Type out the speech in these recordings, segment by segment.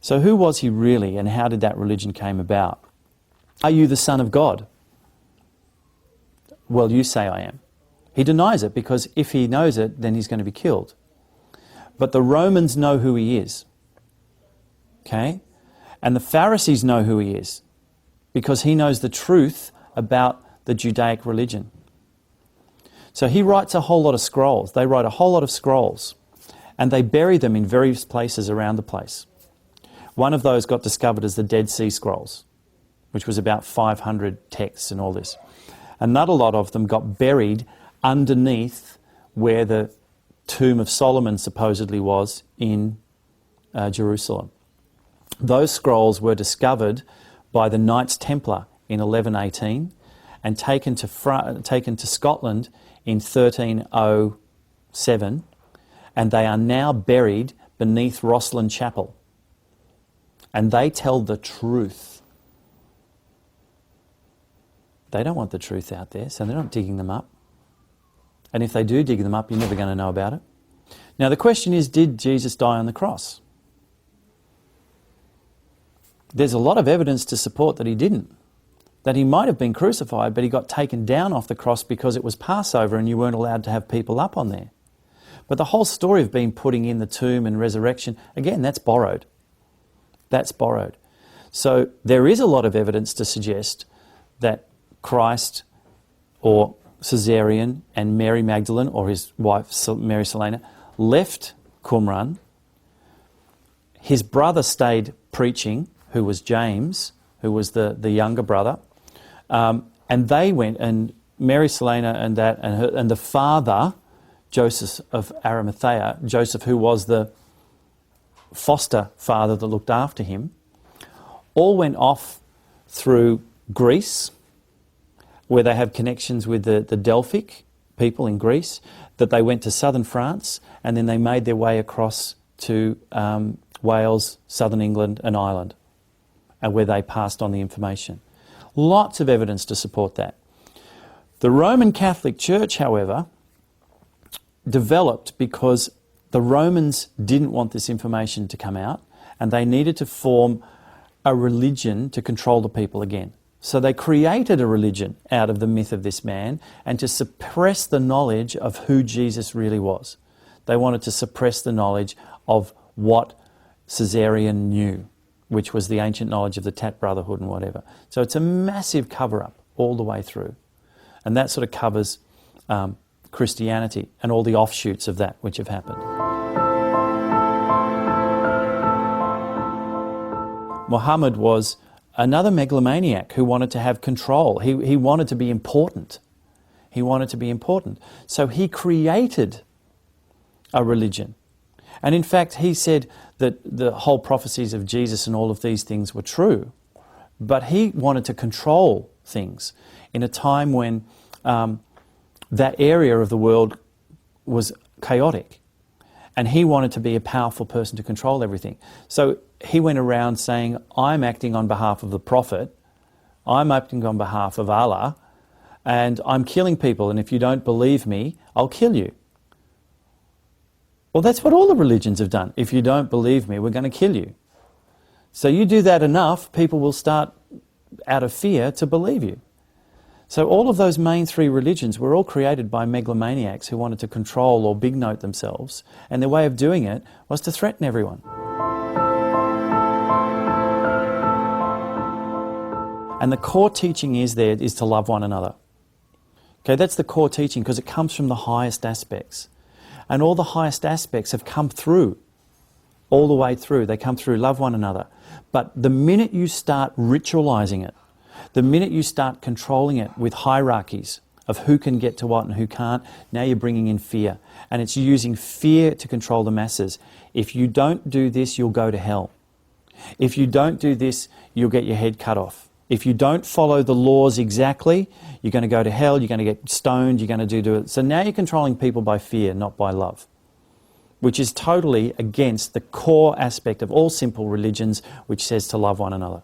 So who was he really, and how did that religion came about? Are you the Son of God? Well, you say I am. He denies it because if he knows it, then he's going to be killed. But the Romans know who he is. Okay? And the Pharisees know who he is because he knows the truth about the Judaic religion. So he writes a whole lot of scrolls. They write a whole lot of scrolls and they bury them in various places around the place. One of those got discovered as the Dead Sea Scrolls, which was about 500 texts and all this. Another lot of them got buried underneath where the tomb of Solomon supposedly was in Jerusalem. Those scrolls were discovered by the Knights Templar in 1118 and taken to Scotland in 1307, and they are now buried beneath Rosslyn Chapel. And they tell the truth. They don't want the truth out there, so they're not digging them up. And if they do dig them up, you're never going to know about it. Now the question is, did Jesus die on the cross? There's a lot of evidence to support that he didn't. That he might have been crucified, but he got taken down off the cross because it was Passover and you weren't allowed to have people up on there. But the whole story of being putting in the tomb and resurrection, again, that's borrowed. That's borrowed. So there is a lot of evidence to suggest that Christ or Caesarion and Mary Magdalene or his wife Mary Selena left Qumran. His brother stayed preaching, who was James, who was the younger brother. And they went, and Mary Selena and the father, Joseph of Arimathea, Joseph who was the foster father that looked after him, all went off through Greece, where they have connections with the Delphic people in Greece, that they went to southern France, and then they made their way across to Wales, southern England and Ireland, and where they passed on the information. Lots of evidence to support that. The Roman Catholic Church, however, developed because the Romans didn't want this information to come out, and they needed to form a religion to control the people again. So they created a religion out of the myth of this man and to suppress the knowledge of who Jesus really was. They wanted to suppress the knowledge of what Caesarion knew, which was the ancient knowledge of the Tat Brotherhood and whatever. So it's a massive cover-up all the way through. And that sort of covers Christianity and all the offshoots of that which have happened. Muhammad was another megalomaniac who wanted to have control. He wanted to be important. He wanted to be important. So he created a religion. And in fact, he said that the whole prophecies of Jesus and all of these things were true. But he wanted to control things in a time when that area of the world was chaotic. And he wanted to be a powerful person to control everything. So he went around saying, I'm acting on behalf of the Prophet, I'm acting on behalf of Allah, and I'm killing people, and if you don't believe me, I'll kill you. Well, that's what all the religions have done. If you don't believe me, we're going to kill you. So you do that enough, people will start, out of fear, to believe you. So all of those main three religions were all created by megalomaniacs who wanted to control or big note themselves, and their way of doing it was to threaten everyone. And the core teaching is to love one another. Okay, that's the core teaching because it comes from the highest aspects. And all the highest aspects have come through, all the way through. They come through love one another. But the minute you start ritualizing it, the minute you start controlling it with hierarchies of who can get to what and who can't, now you're bringing in fear. And it's using fear to control the masses. If you don't do this, you'll go to hell. If you don't do this, you'll get your head cut off. If you don't follow the laws exactly, you're going to go to hell, you're going to get stoned, you're going to do it. So now you're controlling people by fear, not by love, which is totally against the core aspect of all simple religions, which says to love one another.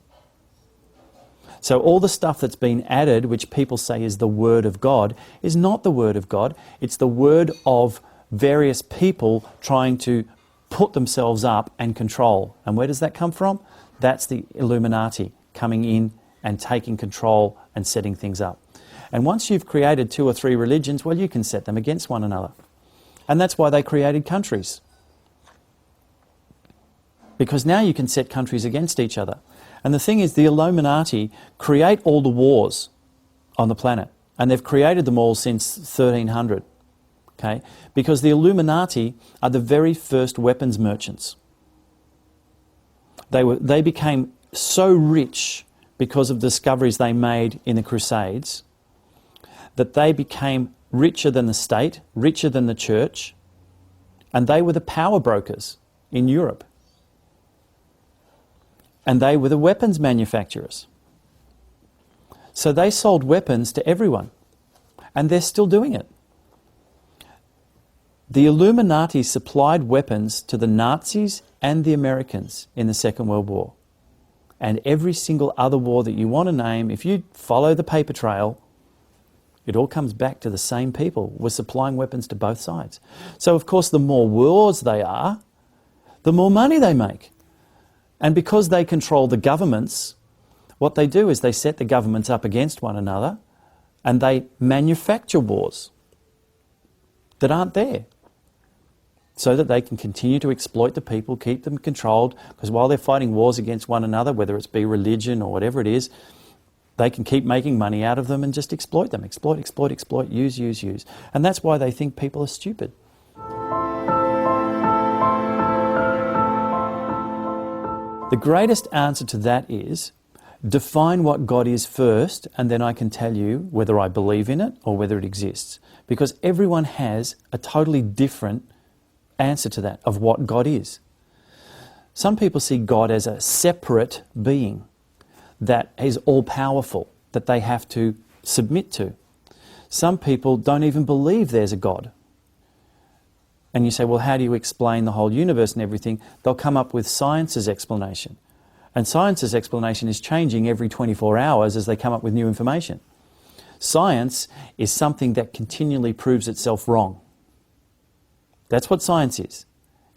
So all the stuff that's been added, which people say is the Word of God, is not the Word of God. It's the word of various people trying to put themselves up and control. And where does that come from? That's the Illuminati coming in and taking control and setting things up. And once you've created 2 or 3 religions, well, you can set them against one another. And that's why they created countries. Because now you can set countries against each other. And the thing is, the Illuminati create all the wars on the planet. And they've created them all since 1300. Okay? Because the Illuminati are the very first weapons merchants. They became so rich because of discoveries they made in the Crusades that they became richer than the state, richer than the church, and they were the power brokers in Europe. And they were the weapons manufacturers. So they sold weapons to everyone, and they're still doing it. The Illuminati supplied weapons to the Nazis and the Americans in the Second World War. And every single other war that you want to name, if you follow the paper trail, it all comes back to the same people were supplying weapons to both sides. So, of course, the more wars they are, the more money they make. And because they control the governments, what they do is they set the governments up against one another and they manufacture wars that aren't there so that they can continue to exploit the people, keep them controlled, because while they're fighting wars against one another, whether it's be religion or whatever it is, they can keep making money out of them and just exploit them. Exploit, exploit, exploit, use, use, use. And that's why they think people are stupid. The greatest answer to that is define what God is first, and then I can tell you whether I believe in it or whether it exists. Because everyone has a totally different answer to that of what God is. Some people see God as a separate being that is all-powerful, that they have to submit to. Some people don't even believe there's a God. And you say, well, how do you explain the whole universe and everything? They'll come up with science's explanation. And science's explanation is changing every 24 hours as they come up with new information. Science is something that continually proves itself wrong. That's what science is.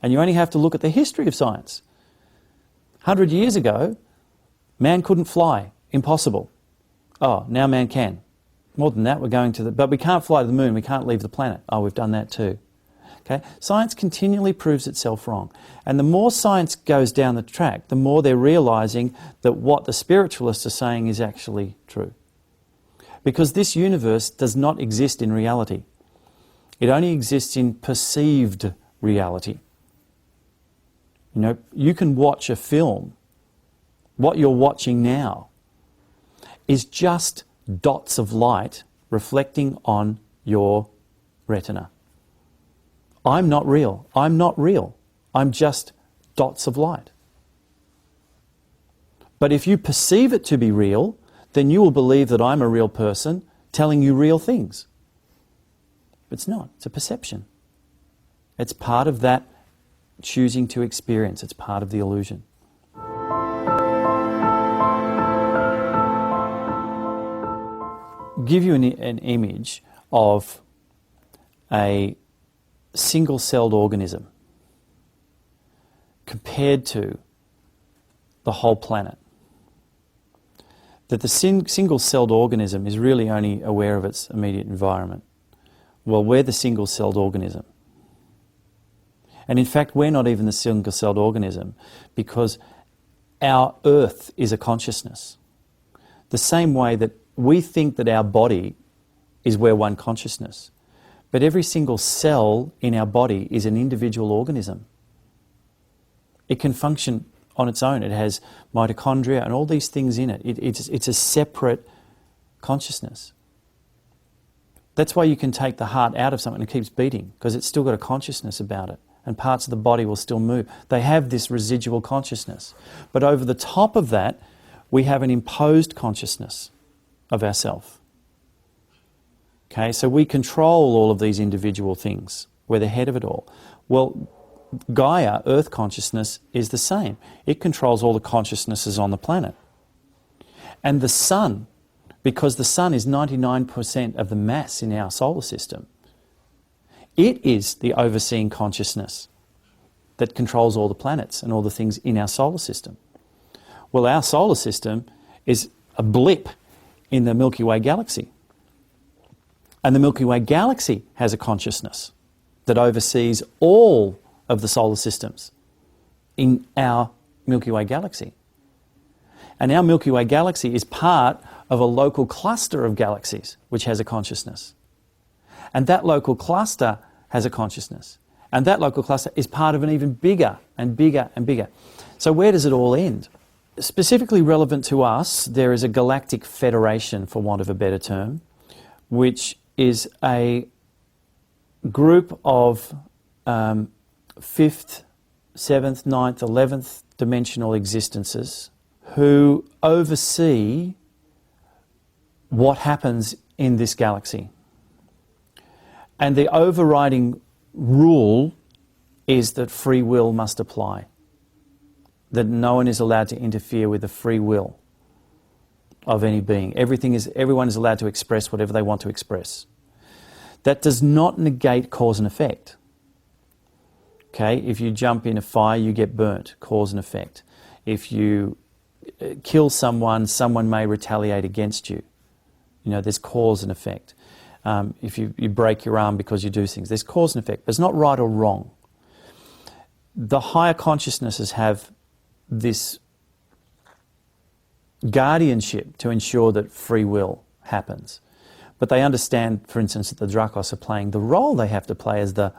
And you only have to look at the history of science. 100 years ago, man couldn't fly. Impossible. Oh, now man can. More than that, we're going to but we can't fly to the moon, we can't leave the planet. Oh, we've done that too. Okay? Science continually proves itself wrong. And the more science goes down the track, the more they're realizing that what the spiritualists are saying is actually true. Because this universe does not exist in reality. It only exists in perceived reality. You know, you can watch a film. What you're watching now is just dots of light reflecting on your retina. I'm not real. I'm not real. I'm just dots of light. But if you perceive it to be real, then you will believe that I'm a real person telling you real things. It's not. It's a perception. It's part of that choosing to experience. It's part of the illusion. Give you an image of a single-celled organism compared to the whole planet. That the single-celled organism is really only aware of its immediate environment. Well, we're the single-celled organism. And in fact, we're not even the single-celled organism because our earth is a consciousness. The same way that we think that our body is we're one consciousness. But every single cell in our body is an individual organism. It can function on its own. It has mitochondria and all these things in it. It's a separate consciousness. That's why you can take the heart out of something and it keeps beating, because it's still got a consciousness about it, and parts of the body will still move. They have this residual consciousness. But over the top of that, we have an imposed consciousness of ourself. Okay, so we control all of these individual things. We're the head of it all. Well, Gaia, Earth consciousness, is the same. It controls all the consciousnesses on the planet. And the sun, because the sun is 99% of the mass in our solar system, it is the overseeing consciousness that controls all the planets and all the things in our solar system. Well, our solar system is a blip in the Milky Way galaxy. And the Milky Way galaxy has a consciousness that oversees all of the solar systems in our Milky Way galaxy. And our Milky Way galaxy is part of a local cluster of galaxies which has a consciousness. And that local cluster has a consciousness. And that local cluster is part of an even bigger and bigger and bigger. So where does it all end? Specifically relevant to us, there is a galactic federation, for want of a better term, which is a group of 5th, 7th, 9th, 11th dimensional existences who oversee what happens in this galaxy. And the overriding rule is that free will must apply, that no one is allowed to interfere with the free will of any being. Everyone is allowed to express whatever they want to express. That does not negate cause and effect. Okay, if you jump in a fire, you get burnt, cause and effect. If you kill someone, someone may retaliate against you. You know, there's cause and effect. If you break your arm because you do things, there's cause and effect. But it's not right or wrong. The higher consciousnesses have this guardianship to ensure that free will happens. But they understand, for instance, that the Drakos are playing the role they have to play as the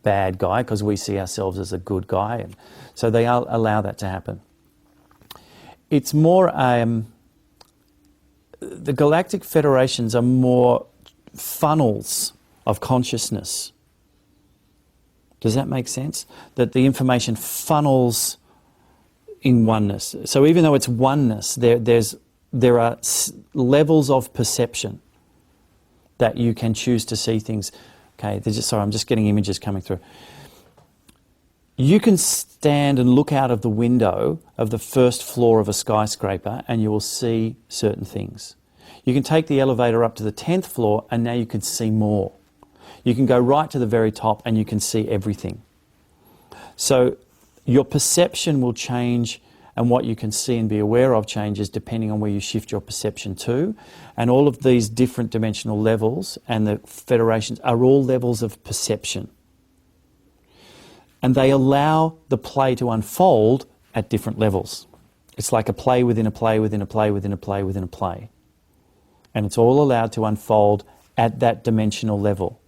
bad guy because we see ourselves as a good guy. And so they allow that to happen. It's more, the galactic federations are more funnels of consciousness. Does that make sense? That the information funnels in oneness. So even though it's oneness, there are levels of perception that you can choose to see things. Okay, sorry, I'm just getting images coming through. You can stand and look out of the window of the first floor of a skyscraper and you will see certain things. You can take the elevator up to the 10th floor and now you can see more. You can go right to the very top and you can see everything. So your perception will change, and what you can see and be aware of changes depending on where you shift your perception to. And all of these different dimensional levels and the federations are all levels of perception. And they allow the play to unfold at different levels. It's like a play within a play within a play within a play within a play. And it's all allowed to unfold at that dimensional level.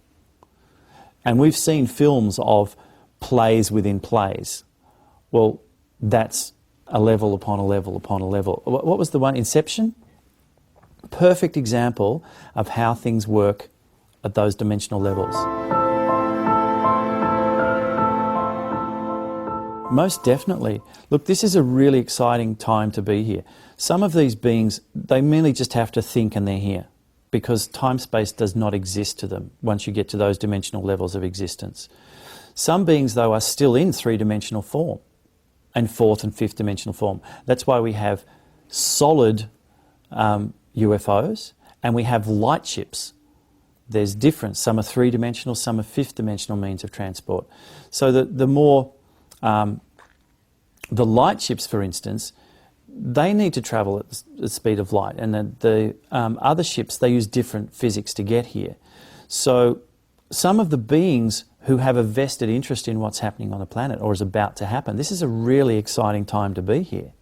And we've seen films of plays within plays. Well, that's a level upon a level upon a level. What was the one? Inception? Perfect example of how things work at those dimensional levels. Most definitely. Look, this is a really exciting time to be here. Some of these beings, they merely just have to think and they're here, because time-space does not exist to them once you get to those dimensional levels of existence. Some beings, though, are still in three-dimensional form and fourth and fifth dimensional form. That's why we have solid UFOs and we have light ships. There's difference. Some are three-dimensional, some are fifth-dimensional means of transport. So the more... the light ships, for instance, they need to travel at the speed of light, and the other ships, they use different physics to get here. So some of the beings who have a vested interest in what's happening on the planet or is about to happen, this is a really exciting time to be here.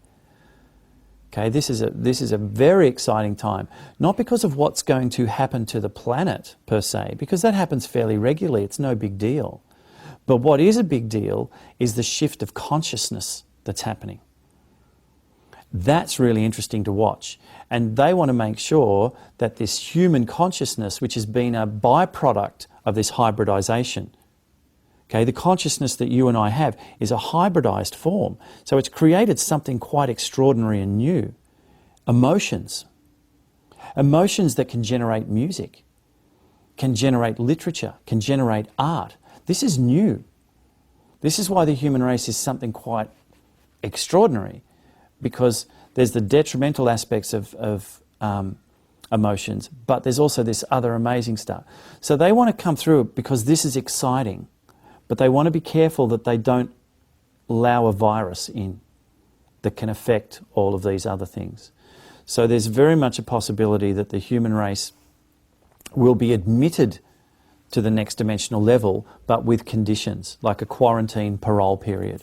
Okay, this is a very exciting time, not because of what's going to happen to the planet per se, because that happens fairly regularly, it's no big deal. But what is a big deal is the shift of consciousness that's happening. That's really interesting to watch. And they want to make sure that this human consciousness, which has been a byproduct of this hybridization, okay, the consciousness that you and I have is a hybridized form. So it's created something quite extraordinary and new. Emotions. Emotions that can generate music, can generate literature, can generate art. This is new. This is why the human race is something quite extraordinary, because there's the detrimental aspects of emotions, but there's also this other amazing stuff. So they want to come through it because this is exciting, but they want to be careful that they don't allow a virus in that can affect all of these other things. So there's very much a possibility that the human race will be admitted to the next dimensional level, but with conditions, like a quarantine parole period.